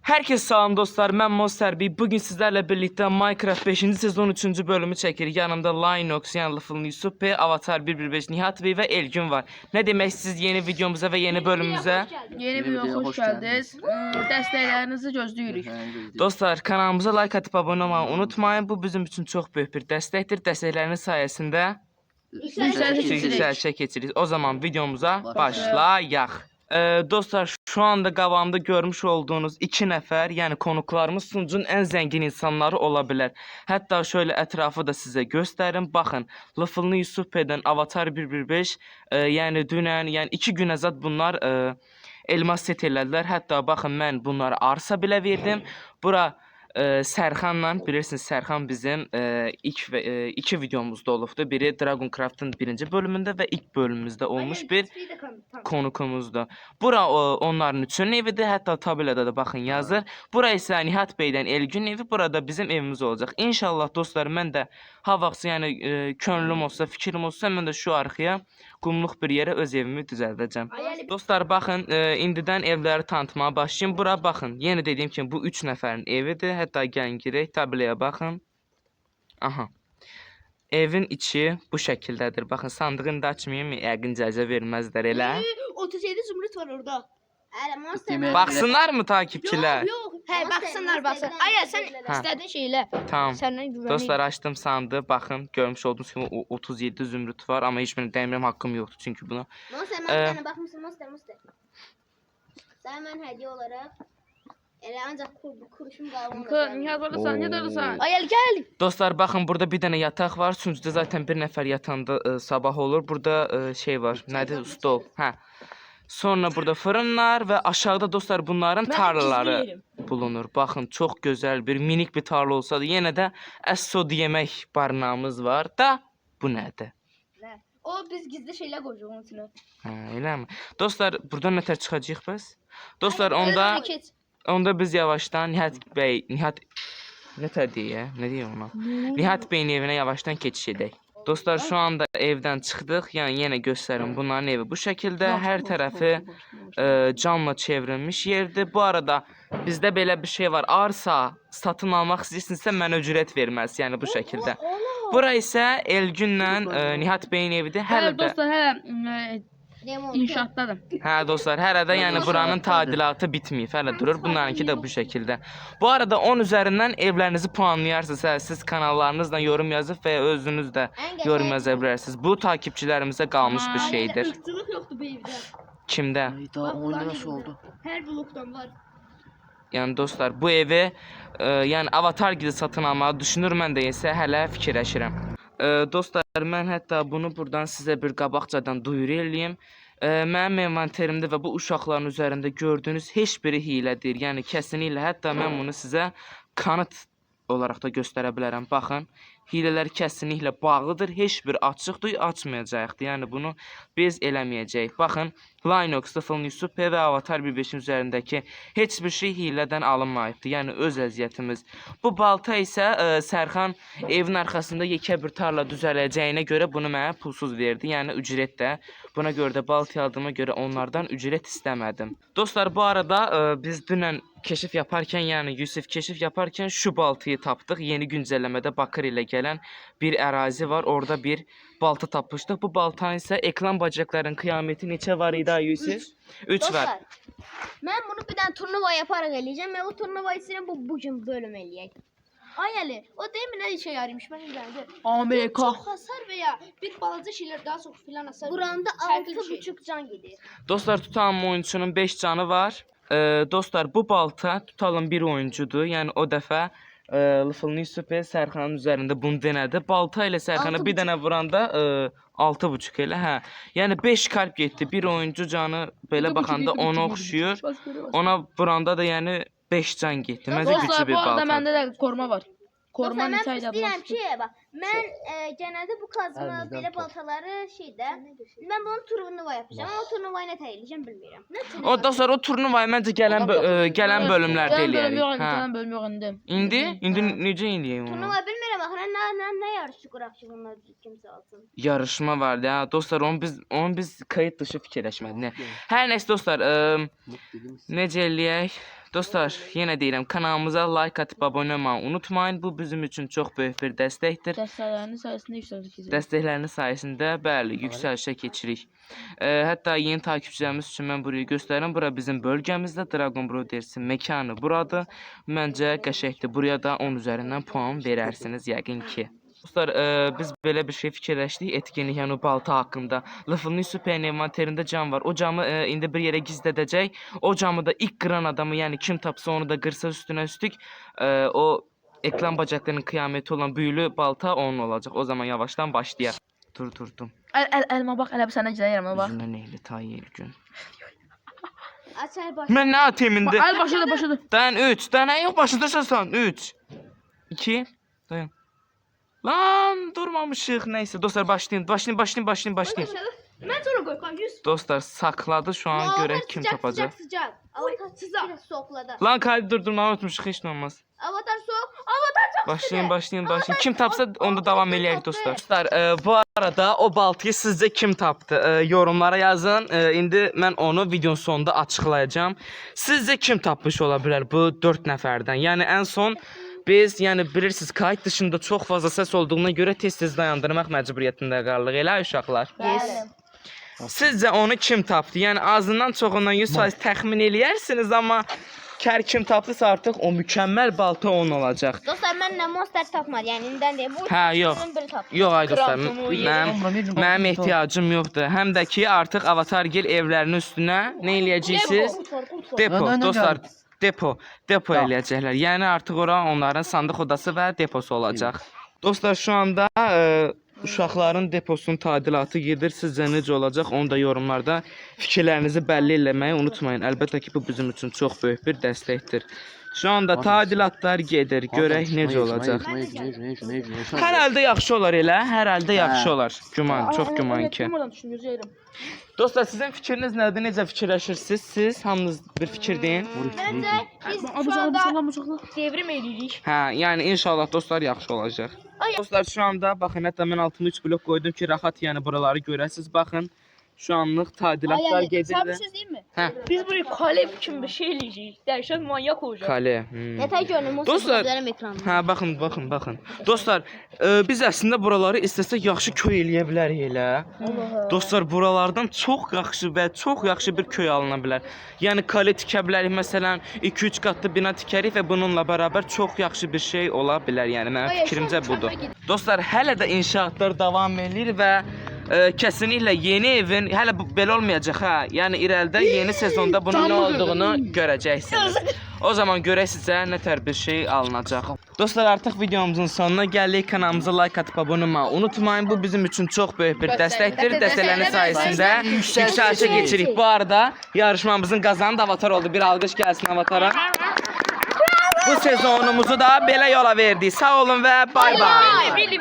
Herkese salam dostlar, mən Monsterbi. Bugün sizlerle birlikte Minecraft 5. sezon 3. bölümü çekirik. Yanımda Linux, yani Lafılın Yusuf Bey, Avatar 115 Nihat Bey ve Elgün var. Ne demek siz yeni videomuza ve yeni bölümümüze? Yeni videoya hoş geldiniz. Dəstəklərinizi gözləyirik. Dostlar, kanalımıza like atıp abone olmayı unutmayın. Bu bizim için çok büyük bir destektir. Destekleriniz sayesinde yükselişe geçiririk. O zaman videomuza başlayaq. Dostlar, şu anda qabağımda görmüş olduğunuz 2 nəfər, yəni konuklarımız sunucunun ən zəngin insanları ola bilər. Hətta şöyle ətrafı da sizə göstərim. Baxın, Lafılını Yusuf Bey'dən Avatar 115, yəni dünən, yəni 2 günə zat bunlar elmas set elədilər. Hətta baxın, mən bunlara arsa belə verdim. Bura Sərxanla, bilirsiniz Sərxan bizim iki videomuzda olubdu. Biri Dragoncraft'ın 1. bölümündə və ilk bölümümüzdə olmuş bir konukumuzda. Bura onların üçün evidir. Hətta tabelada da baxın yazır. Bura isə Nihat Bey'dən Elgün evi. Burada bizim evimiz olacaq. İnşallah dostlar, mən də ha vaxtı, yəni könlüm olsa, fikrim olsa, mən də şu arxaya qumluq bir yerə öz evimi düzəldəcəm. Dostlar, baxın, indidən evləri tanıtmağa başlayayım. Bura baxın, yenə dediyim kimi bu 3 nəfərin evidir. Hətta gəlin girək, tabelaya baxın. Aha. Evin içi bu şəkildədir. Baxın, sandığını da açmayayım, yəqin cəzə verməzlər elə. 37 zümrüt var orada. Baxsınlar mı takipçilər? Yok. He baksınlar. Aya sen istediğin şeyle. Tamam. Senden güveneyim. Dostlar, açdım sandığı. Baxın, görmüş olduğunuz kimi 37 zümrüt var, amma heç birini dəmirəm, haqqım yoxdur çünki buna. Monster bakmışsın Monster. Sen ben hediye olarak ancak kuruşum kalmadı. Nihat oradasan, Nihat oradasan. Ay gel. Dostlar, baxın, burada bir dənə yataq var. Sunucuda zaten bir nəfər yatanda sabah olur. Burada şey var. Nədir? Stol. Hə. Sonra burada fırınlar ve aşağıda dostlar bunların tarlaları bulunur. Baxın, çox gözəl bir minik bir tarla olsa da yenə də əsod yemək barınağımız var da, bu nədir? O biz gizli şeyler koyacağız onun içine. Elə mi? Dostlar, buradan nətər çıxacağıq biz? Dostlar, onda biz yavaşdan Nihat Bey, nətər deyə? Nə deyir ona? Nihat Bey'in evinə yavaşdan keçiş edək. Dostlar, şu anda evden çıktık. Yani yine gösterin, bunların evi bu şekilde. Her tarafı camla çevrilmiş yerdir. Bu arada bizde böyle bir şey var. Arsa satın almak istəyirsinizsə mənə ücret verməz. Yani bu şekilde. Bura ise Elgünlə Nihat Bey'in evidir. Hələ də Dostlar, hələ inşaatdadır. hə dostlar, hələ də yəni buranın tadilatı bitməyib. Hələ durur. Bunlarınki də bu şekilde. Bu arada 10 üzerinden evlerinizi puanlayarsınız. Siz kanallarınızla yorum yazıp ve özünüz de yorum yazabilirsiniz. Bu takipçilerimize kalmış bir şeydir. Irkçılık yoktu bu evde. Kimde? Daha 10 nasıl oldu? Her bloktan var. Yani dostlar, bu evi yani Avatar gibi satın almağı düşünür, mən də isə hələ fikirləşirəm. Dostlar, mən hətta bunu buradan sizə bir qabaqcadan duyuru eləyim. Mənim envanterimdə və bu uşaqların üzərində gördüyünüz heç biri hilədir. Yəni kəsinliklə, hətta mən bunu sizə kanıt olaraq da göstərə bilərəm. Baxın, hilələr kəsinliklə bağlıdır. Heç bir açıqdır, açmayacaqdır. Yəni bunu biz eləməyəcəyik. Baxın, Linux, Lafılın Yusuf Bey və Avatar 1.5'in üzərindəki heç bir şey hilədən alınmayıbdır. Yəni öz əziyyətimiz. Bu balta isə Sərxan evin arxasında yekə bir tarla düzələcəyinə görə bunu mənə pulsuz verdi. Yəni ücret də. Buna görə də balta aldığıma görə onlardan ücret istəmədim. Dostlar, bu arada biz dünən keşif yaparken, yani Yusuf keşif yaparken şu baltayı tapdık. Yeni güncelləmədə Bakır ilə gələn bir ərazi var. Orada bir balta tapmışdıq. Bu baltanın ise ekran bacakların kıyameti neçə var idi Yusuf? 3 var. Dostlar, ben bunu bir tane turnuva yaparak eləyəcəm ve o turnuva için bugün bölüm eləyək. Ay Ali, o değil mi ne işe yaraymış ben izledim. Amerika. Çok hasar veya bir balaca şeyler daha çok filan hasar. Buramda 6,5 can gidiyor. Dostlar, tutalım oyuncunun 5 canı var. Dostlar, bu balta tutalım bir oyuncudur. Yəni o dəfə Lafılını Yusuf Bey Sərxanın üzərində bunu denədi. Balta ilə Sərxana bir dənə vuranda 6,5 elə, hə. Yəni 5 kalp getdi. Bir oyuncu canı belə baxanda ona oxşuyur. Ona vuranda da yəni 5 can getdi. Məncə güclü Dostlar, bir bu arada balta. məndə də koruma var. Koruma Dostlar, neçə ben ayda istəyirəm bulaşdı. ki, bak, ben genelde bu kazma Elimizden böyle top. baltaları şeyde, ben bunun turnuva yapacağım ama o turnuvayı ne eləyəcəm bilmirəm. O dostlar, o turnuvayı məncə gələn bölümlərdə Gələn bölüm eləyərik. yox, Hə. gələn bölüm yox indi. İndi necə eləyək onu? Turnuva bilmirəm axı, nə yarışı quraq ki, bunlar kimsə alsın. Yarışma vardı ya dostlar, onu biz kayıt dışı fikirləşmədik. Hər nəsə dostlar, necə eləyək? Dostlar, yenə deyirəm, kanalımıza like atıb abunə olmağı unutmayın. Bu bizim üçün çox böyük bir dəstəkdir. Dəstəkləriniz sayəsində yüksəlişə keçirik. Dəstəkləriniz sayəsində bəli, yüksəlişə keçirik. Hətta yeni takipçilərimiz üçün mən burayı göstərirəm. Bura bizim bölgəmizdə Dragon Brothers'in məkanı buradır. Məncə qəşəngdir. Buraya da 10 üzərindən puan verərsiniz yəqin ki. Dostlar, biz belə bir şey fikirləşdik, etkinlik, yəni o balta haqqında. Lıfılın super envanterində cam var. O camı indi bir yerə gizlədəcək. O camı da ilk qıran adamı, yəni kim tapsa onu da qırsa üstünə üstük, o ekran bacaklarının kıyameti olan büyülü balta onun olacaq. O zaman yavaştan başlayaq. Durdum. Əlmə bax, elə bir sənə güzəyirəm, bax. Üzümə neyli tay gün. Açar baş. Mən nə atayım indi? Əl başladı. Dayan 3. Dayan yox başındasın 3. 2. Dayan. Lan durmamışıq. Neyse dostlar başlayın. Mən sonra qoy, qoy 100. Dostlar sakladı şu an görək kim tapacaq. Sıcaq. Avatar sıcaq. Soğukladı. Lan kaydı durdurmağı unutmuşuq heç nə olmaz. Avatar soğuk. Avatar çok Başlayın. Kim tapsa onda davam eləyək dostlar. Dostlar bu arada o baltayı sizcə kim tapdı? Yorumlara yazın. İndi mən onu videonun sonunda açıqlayacağım. Sizcə kim tapmış ola bilər bu 4 nəfərdən? Yəni ən son biz, yəni bilirsiniz, kayıt dışında çox fazla səs olduğuna görə tez-tez dayandırmaq məcburiyyətində qaldıq. Elə uşaqlar. Sizcə onu kim tapdı? Yəni azından çoxundan 100% təxmin eləyərsiniz, amma kər kim tapdısa artıq o mükəmməl balta onun olacaq. Dostlar mən nə monster tapmadı. Yəni indidən deyim. Bu Yox. biri tapdı. Yox ay dostlar, mənim ehtiyacım yoxdur. Həm də ki artıq Avatargil evlərinin üstünə nə eləyəcəksiniz? Depo, dostlar. Depo eləyəcəklər. Yəni artıq ora onların sandıq odası və deposu olacaq. Dostlar şu anda uşaqların deposunun tadilatı gedir. Sizcə necə olacaq? Onu da yorumlarda fikirlərinizi bəlli eləməyi unutmayın. Əlbəttə ki bu bizim üçün çox böyük bir dəstəkdir. Şu anda tadilatlar gedir. Görək necə olacaq. Hər halda yaxşı olar elə. Hər halda yaxşı olar. Güman, çox güman ki. Dostlar sizin fikriniz nədir? Necə fikirləşirsiniz? Siz hamınız bir fikir deyin. Məncə biz şu anda devrim edirik. Yəni inşallah dostlar yaxşı olacaq. Dostlar şu anda baxın, hətta mən altına 3 blok qoydum ki rahat yəni buraları görəsiniz. Baxın. Şu anlıq tadilatlar gedir Sabır və söz değil mi? Biz buraya kale kimi bir şey eləyəcəyik. Dəhşət manyak olacaq. kale. Yatay görünüm. Dostlar, ekranı. baxın. Dostlar, biz əslində buraları istəsək yaxşı köy eləyə bilərik elə. Dostlar, buralardan çox yaxşı bir köy alına bilər. Yəni kale tikə bilərik, məsələn, 2-3 qatlı bina tikərik və bununla bərabər çox yaxşı bir şey ola bilər. Yəni mənim fikrimcə budur. Dostlar, hələ də inşaatlar davam edir və kesinlikle yeni evin hələ belə olmayacaq ha. Yəni irəlidə yeni sezonda bunun nə olduğunu görəcəksiniz. O zaman görək sizə nə tər bir şey alınacaq. Dostlar artıq videomuzun sonuna gəldik. Kanalımıza like atıb abunə olmağı unutmayın. Bu bizim üçün çox böyük bir dəstəkdir. Dəstəkləriniz sayəsində yüksəlişə keçirik. Bu arada yarışmamızın qazananı Avatar oldu. Bir alqış gəlsin Avatara. Bu sezonumuzu da belə yola verdik. Sağ olun və bay bay. Bili.